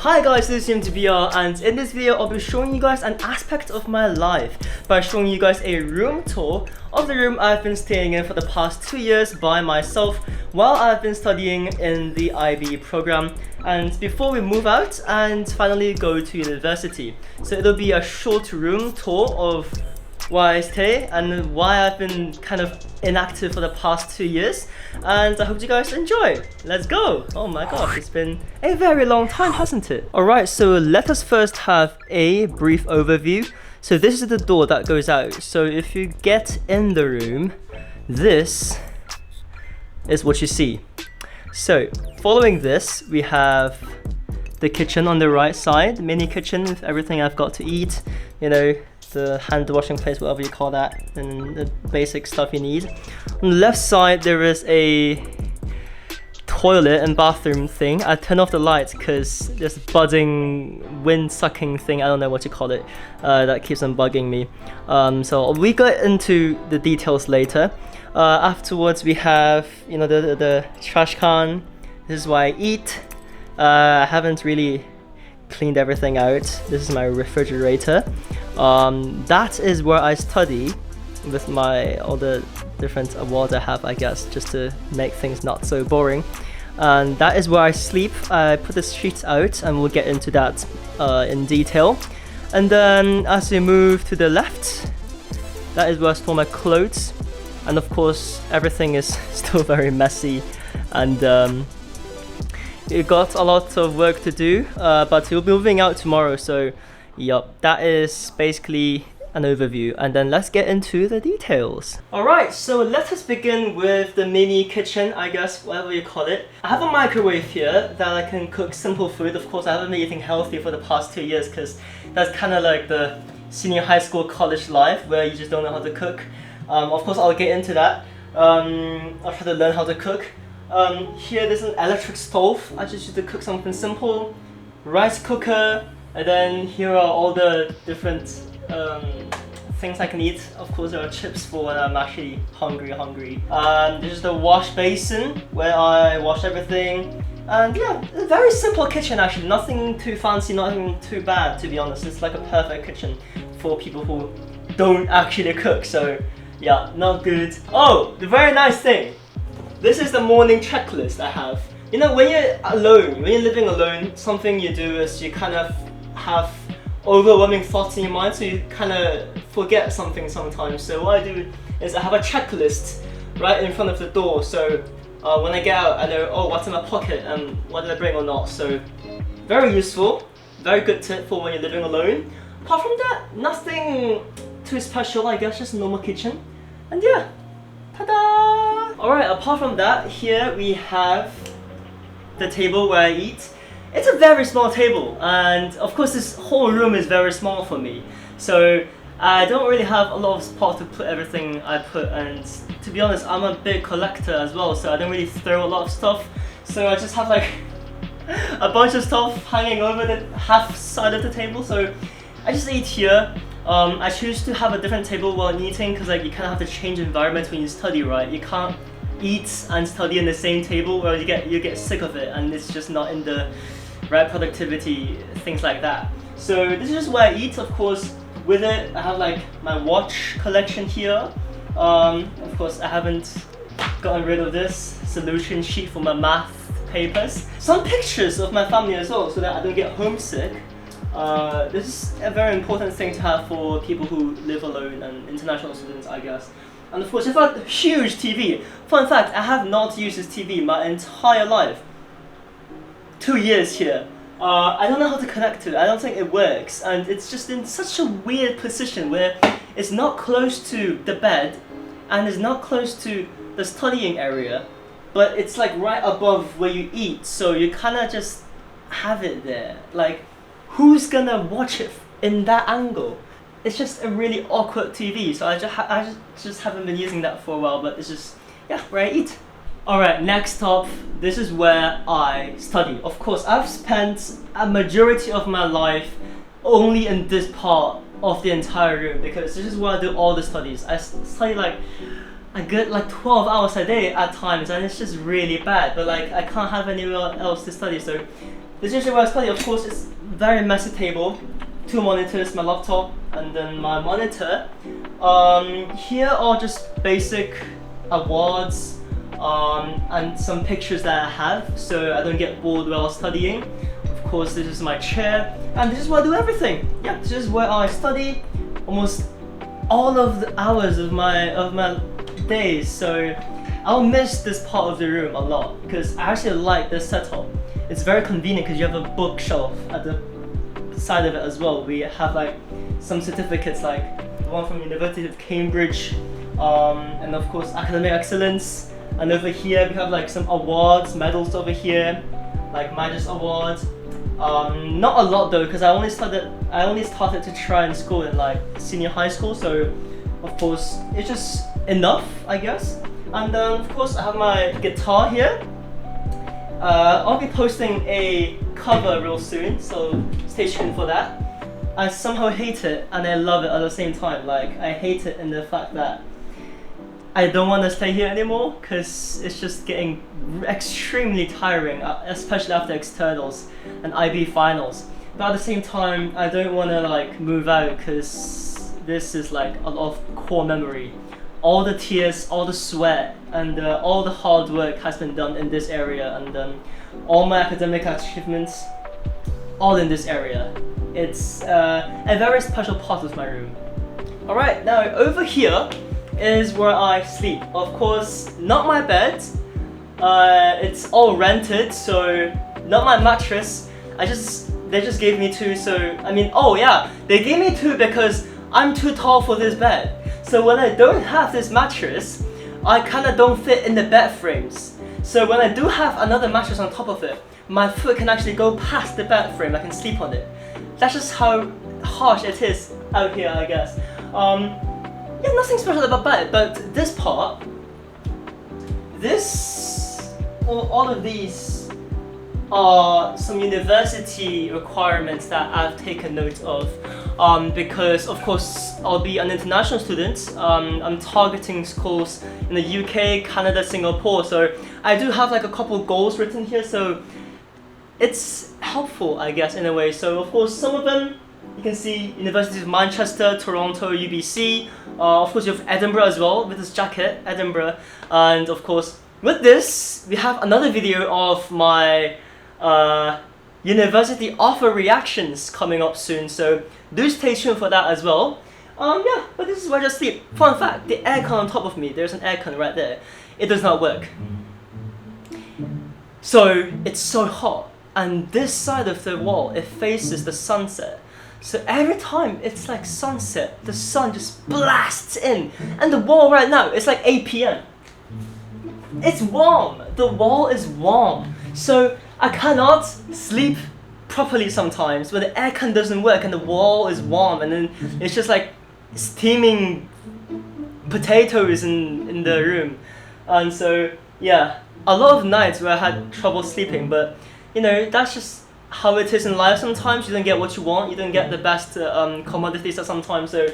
Hi guys, this is EMTBR, and in this video I'll be showing you guys an aspect of my life by showing you guys a room tour of the room I've been staying in for the past 2 years by myself while I've been studying in the IB program and before we move out and finally go to university. So it'll be a short room tour of why I stay and why I've been kind of inactive for the past 2 years, and I hope you guys enjoy. Let's go! Oh my gosh, it's been a very long time, hasn't it? Alright, so let us first have a brief overview. So this is the door that goes out. So if you get in the room, this is what you see. So following this, we have the kitchen on the right side, mini kitchen with everything I've got to eat, you know, the hand washing place, whatever you call that, and the basic stuff you need. On the left side there is a toilet and bathroom thing. I turn off the lights because there's a buzzing, wind sucking thing, I don't know what you call it, that keeps on bugging me. So we get into the details later. Afterwards we have, you know, the trash can. This is where I eat. I haven't really cleaned everything out. This is my refrigerator. That is where I study with all the different awards I have, I guess, just to make things not so boring. And that is where I sleep. I put the sheets out and we'll get into that in detail. And then as we move to the left, that is where I store my clothes. And of course everything is still very messy and you got a lot of work to do, but we'll be moving out tomorrow, so yup, that is basically an overview, and then let's get into the details. Alright, so let us begin with the mini kitchen, I guess, whatever you call it. I have a microwave here that I can cook simple food. Of course, I haven't been eating healthy for the past 2 years because that's kind of like the senior high school college life where you just don't know how to cook. Of course, I'll get into that. I'll try to learn how to cook. Here there's an electric stove. I just used to cook something simple. Rice cooker, and then here are all the different things I can eat. Of course there are chips for when I'm actually hungry. This is the wash basin where I wash everything. And yeah, a very simple kitchen actually. Nothing too fancy, nothing too bad, to be honest. It's like a perfect kitchen for people who don't actually cook, so yeah, not good. Oh, the very nice thing. This is the morning checklist I have. You know, when you're alone, when you're living alone, something you do is you kind of have overwhelming thoughts in your mind, so you kind of forget something sometimes. So what I do is I have a checklist right in front of the door, so when I get out I know, oh, what's in my pocket and what did I bring or not. So very useful, very good tip for when you're living alone. Apart from that, nothing too special, I guess, just a normal kitchen. And yeah, ta-da! Alright, apart from that, here we have the table where I eat. It's a very small table, and of course this whole room is very small for me. So I don't really have a lot of spot to put everything I put, and to be honest, I'm a big collector as well, so I don't really throw a lot of stuff. So I just have like a bunch of stuff hanging over the half side of the table, so I just eat here. I choose to have a different table while eating because like you kind of have to change environment when you study, right? You can't eat and study in the same table, or you get sick of it and it's just not in the right productivity, things like that. So this is just where I eat. Of course, with it I have like my watch collection here. Of course I haven't gotten rid of this solution sheet for my math papers. Some pictures of my family as well, so that I don't get homesick. This is a very important thing to have for people who live alone and international students, I guess. And of course, if I have a huge TV. Fun fact, I have not used this TV my entire life. 2 years here. I don't know how to connect to it. I don't think it works, and it's just in such a weird position where it's not close to the bed and it's not close to the studying area, but it's like right above where you eat, so you kind of just have it there. Like, who's gonna watch it in that angle? It's just a really awkward TV, so I just haven't been using that for a while, but it's just, yeah, where I eat. Alright, next up, this is where I study. Of course, I've spent a majority of my life only in this part of the entire room because this is where I do all the studies. I study like a good like 12 hours a day at times, and it's just really bad, but like I can't have anywhere else to study, so This is usually where I study. Of course, it's a very messy table. 2 monitors, my laptop, and then my monitor. Here are just basic awards and some pictures that I have, so I don't get bored while studying. Of course, this is my chair, and this is where I do everything. Yeah, this is where I study almost all of the hours of my days. So I'll miss this part of the room a lot because I actually like this setup. It's very convenient because you have a bookshelf at the side of it as well. We have like some certificates, like the one from University of Cambridge, and of course academic excellence. And over here we have like some awards, medals over here, like Magus Award. Not a lot though, because I only started to try in school in like senior high school, so of course it's just enough, I guess. And of course I have my guitar here. I'll be posting a cover real soon, so stay tuned for that. I somehow hate it and I love it at the same time. Like, I hate it in the fact that I don't want to stay here anymore because it's just getting extremely tiring, especially after externals and IB finals. But at the same time, I don't want to like move out because this is like a lot of core memory. All the tears, all the sweat, and all the hard work has been done in this area, and all my academic achievements, all in this area. It's a very special part of my room. Alright, now over here is where I sleep. Of course, not my bed. It's all rented, so not my mattress. They just gave me 2, so I mean, oh yeah, they gave me 2 because I'm too tall for this bed. So when I don't have this mattress, I kinda don't fit in the bed frames. So when I do have another mattress on top of it, my foot can actually go past the bed frame. I can sleep on it. That's just how harsh it is out here, I guess. Yeah, nothing special about that, but this part, all of these are some university requirements that I've taken note of, because of course I'll be an international student. I'm targeting schools in the UK, Canada, Singapore, so I do have like a couple goals written here, so it's helpful, I guess, in a way. So of course some of them you can see: Universities of Manchester, Toronto, UBC, of course you have Edinburgh as well with this jacket, Edinburgh, and of course with this we have another video of my university offer reactions coming up soon, so do stay tuned for that as well. Yeah, but this is where I just sleep. Fun fact, the aircon on top of me, there's an aircon right there, it does not work. So it's so hot, and this side of the wall, it faces the sunset. So every time it's like sunset, the sun just blasts in, and the wall right now, it's like 8 PM. It's warm, the wall is warm. So I cannot sleep properly sometimes when the aircon doesn't work and the wall is warm, and then it's just like steaming potatoes in the room. And so yeah, a lot of nights where I had trouble sleeping, but you know, that's just how it is in life. Sometimes you don't get what you want, you don't get the best commodities at some time. So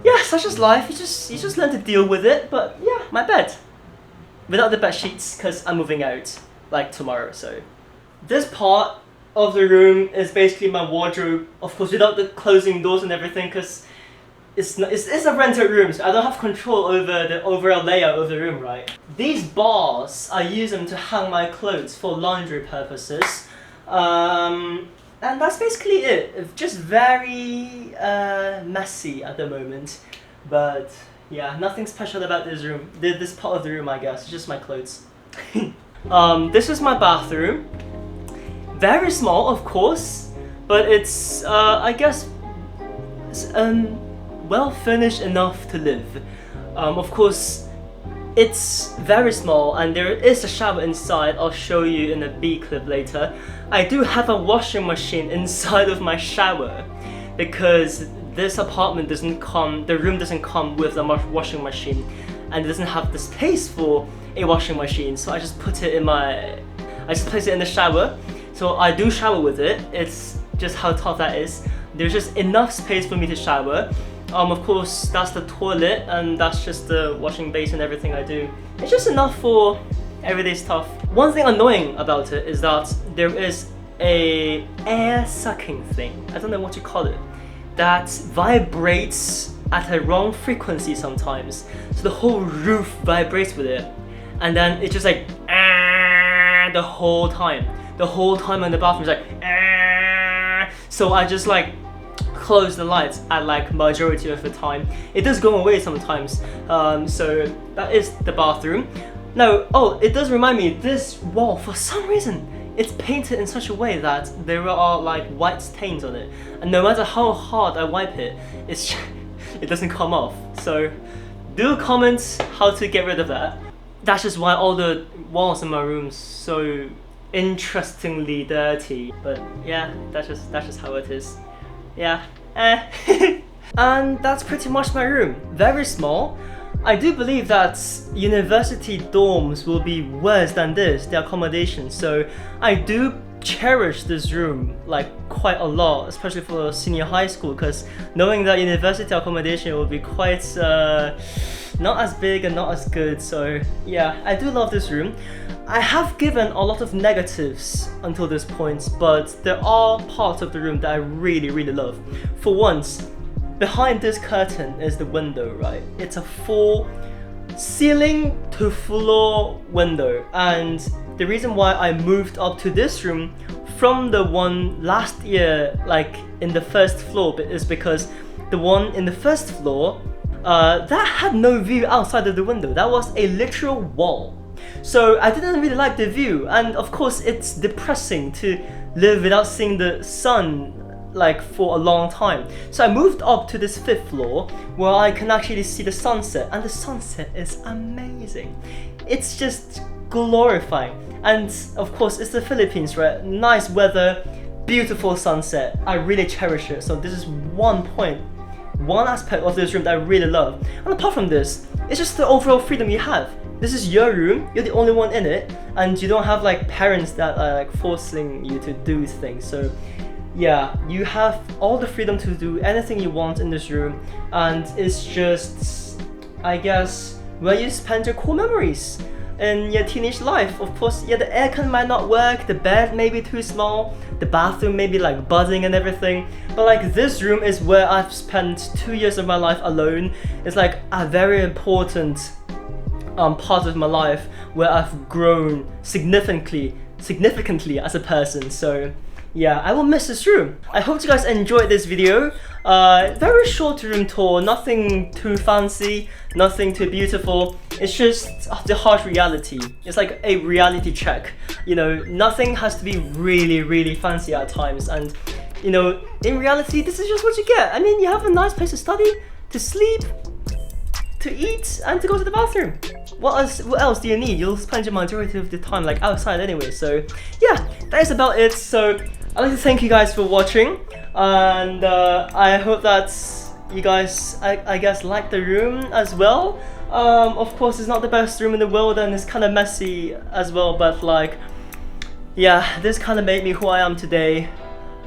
yeah, such just life. You just learn to deal with it. But yeah, my bed without the bed sheets because I'm moving out like tomorrow. So this part of the room is basically my wardrobe, of course without the closing doors and everything, because it's a rented room, so I don't have control over the overall layout of the room, right? These bars, I use them to hang my clothes for laundry purposes, and that's basically it. It's just very messy at the moment, but yeah, nothing special about this room, this part of the room, I guess. It's just my clothes. This is my bathroom. Very small, of course, but it's I guess well furnished enough to live. Of course, it's very small, and there is a shower inside. I'll show you in a B clip later. I do have a washing machine inside of my shower because this apartment the room doesn't come with a washing machine, and it doesn't have the space for a washing machine. So I just put it in I just place it in the shower. So I do shower with it. It's just how tough that is. There's just enough space for me to shower. Of course, that's the toilet, and that's just the washing basin and everything I do. It's just enough for everyday stuff. One thing annoying about it is that there is a air sucking thing, I don't know what you call it, that vibrates at a wrong frequency sometimes. So the whole roof vibrates with it, and then it's just like the whole time. The whole time in the bathroom is like so I just like close the lights at like majority of the time. It does go away sometimes. So that is the bathroom. Now, oh, it does remind me, this wall, for some reason, it's painted in such a way that there are like white stains on it, and no matter how hard I wipe it, it doesn't come off. So do comment how to get rid of that. That's just why all the walls in my room so interestingly dirty. But yeah, that's just how it is. Yeah. And that's pretty much my room. Very small. I do believe that university dorms will be worse than this, the accommodation. So I do cherish this room like quite a lot, especially for senior high school, because knowing that university accommodation will be quite not as big and not as good. So yeah, I do love this room. I have given a lot of negatives until this point, but there are parts of the room that I really love. For once, behind this curtain is the window, right? It's a full ceiling to floor window, and the reason why I moved up to this room from the one last year, like in the first floor, is because the one in the first floor that had no view outside of the window. That was a literal wall. So I didn't really like the view, and of course it's depressing to live without seeing the sun like for a long time. So I moved up to this 5th floor where I can actually see the sunset, and the sunset is amazing. It's just glorifying. And of course it's the Philippines, right? Nice weather, beautiful sunset. I really cherish it. So this is one aspect of this room that I really love. And apart from this, it's just the overall freedom you have. This is your room, you're the only one in it, and you don't have like parents that are like forcing you to do things. So yeah, you have all the freedom to do anything you want in this room, and it's just, I guess, where you spend your core memories in your teenage life. Of course, yeah, the aircon might not work, the bed may be too small, the bathroom may be like buzzing and everything, but like this room is where I've spent 2 years of my life alone. It's like a very important part of my life where I've grown significantly as a person. So yeah, I will miss this room. I hope you guys enjoyed this video. Very short room tour, nothing too fancy, nothing too beautiful. It's just the harsh reality. It's like a reality check. You know, nothing has to be really fancy at times, and you know, in reality, this is just what you get. I mean, you have a nice place to study, to sleep, to eat, and to go to the bathroom. What else do you need? You'll spend your majority of the time like outside anyway. So yeah, that is about it. So I'd like to thank you guys for watching, and I hope that you guys, I guess, like the room as well. Of course, it's not the best room in the world, and it's kind of messy as well, but like, yeah, this kind of made me who I am today,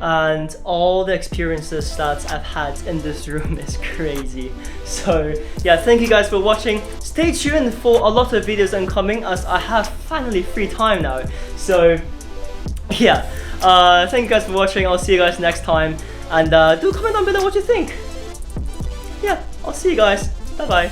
and all the experiences that I've had in this room is crazy. So yeah, thank you guys for watching. Stay tuned for a lot of videos incoming, as I have finally free time now. So yeah, thank you guys for watching. I'll see you guys next time, and do comment down below what you think. Yeah, I'll see you guys. Bye bye.